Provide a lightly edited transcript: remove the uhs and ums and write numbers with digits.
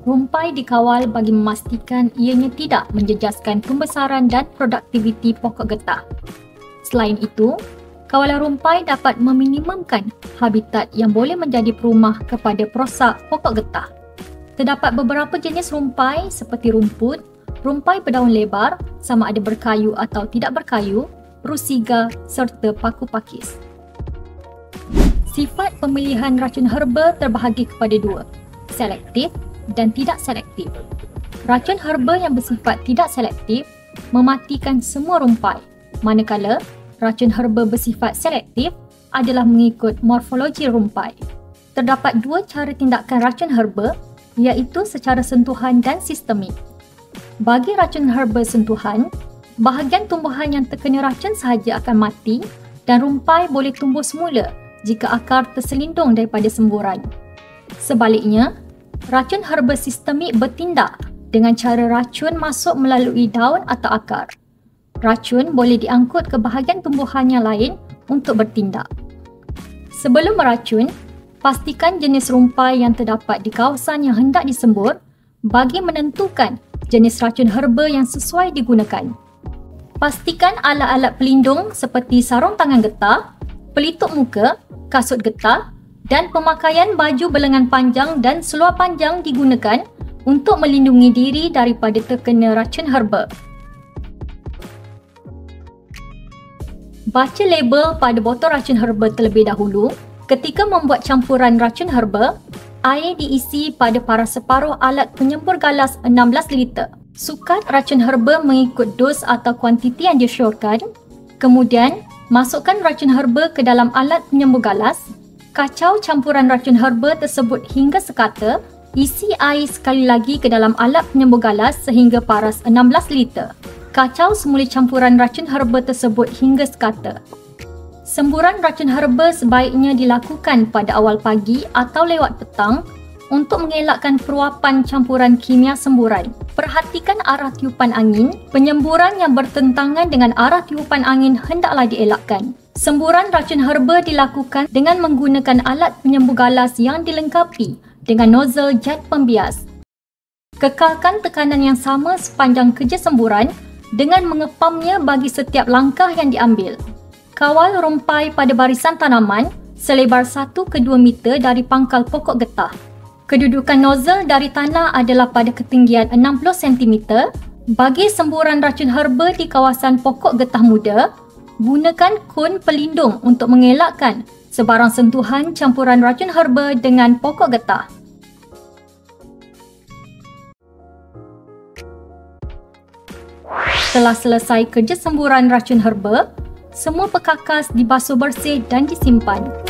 rumpai dikawal bagi memastikan ianya tidak menjejaskan pembesaran dan produktiviti pokok getah. Selain itu, kawalan rumpai dapat meminimumkan habitat yang boleh menjadi perumah kepada perosak pokok getah. Terdapat beberapa jenis rumpai seperti rumput, rumpai berdaun lebar sama ada berkayu atau tidak berkayu, rusiga serta paku pakis. Sifat pemilihan racun herba terbahagi kepada dua, selektif dan tidak selektif. Racun herba yang bersifat tidak selektif mematikan semua rumpai, manakala racun herba bersifat selektif adalah mengikut morfologi rumpai. Terdapat dua cara tindakan racun herba, iaitu secara sentuhan dan sistemik. Bagi racun herba sentuhan, bahagian tumbuhan yang terkena racun sahaja akan mati dan rumpai boleh tumbuh semula jika akar terselindung daripada semburan. Sebaliknya, racun herba sistemik bertindak dengan cara racun masuk melalui daun atau akar. Racun boleh diangkut ke bahagian tumbuhan yang lain untuk bertindak. Sebelum meracun, pastikan jenis rumpai yang terdapat di kawasan yang hendak disembur bagi menentukan jenis racun herba yang sesuai digunakan. Pastikan alat-alat pelindung seperti sarung tangan getah, pelitup muka, kasut getah dan pemakaian baju berlengan panjang dan seluar panjang digunakan untuk melindungi diri daripada terkena racun herba. Baca label pada botol racun herba terlebih dahulu. Ketika membuat campuran racun herba, air diisi pada paras separuh alat penyembur galas 16 liter. Sukat racun herba mengikut dos atau kuantiti yang disyorkan. Kemudian, masukkan racun herba ke dalam alat penyembur galas. Kacau campuran racun herba tersebut hingga sekata. Isi air sekali lagi ke dalam alat penyembur galas sehingga paras 16 liter. Kacau semula campuran racun herba tersebut hingga sekata. Semburan racun herba sebaiknya dilakukan pada awal pagi atau lewat petang untuk mengelakkan peruapan campuran kimia semburan. Perhatikan arah tiupan angin. Penyemburan yang bertentangan dengan arah tiupan angin hendaklah dielakkan. Semburan racun herba dilakukan dengan menggunakan alat penyembur galas yang dilengkapi dengan nozzle jet pembias. Kekalkan tekanan yang sama sepanjang kerja semburan dengan mengepamnya bagi setiap langkah yang diambil. Kawal rumpai pada barisan tanaman selebar 1 ke 2 meter dari pangkal pokok getah. Kedudukan nozzle dari tanah adalah pada ketinggian 60 cm. Bagi semburan racun herba di kawasan pokok getah muda, gunakan kon pelindung untuk mengelakkan sebarang sentuhan campuran racun herba dengan pokok getah. Setelah selesai kerja semburan racun herba, semua perkakas dibasuh bersih dan disimpan.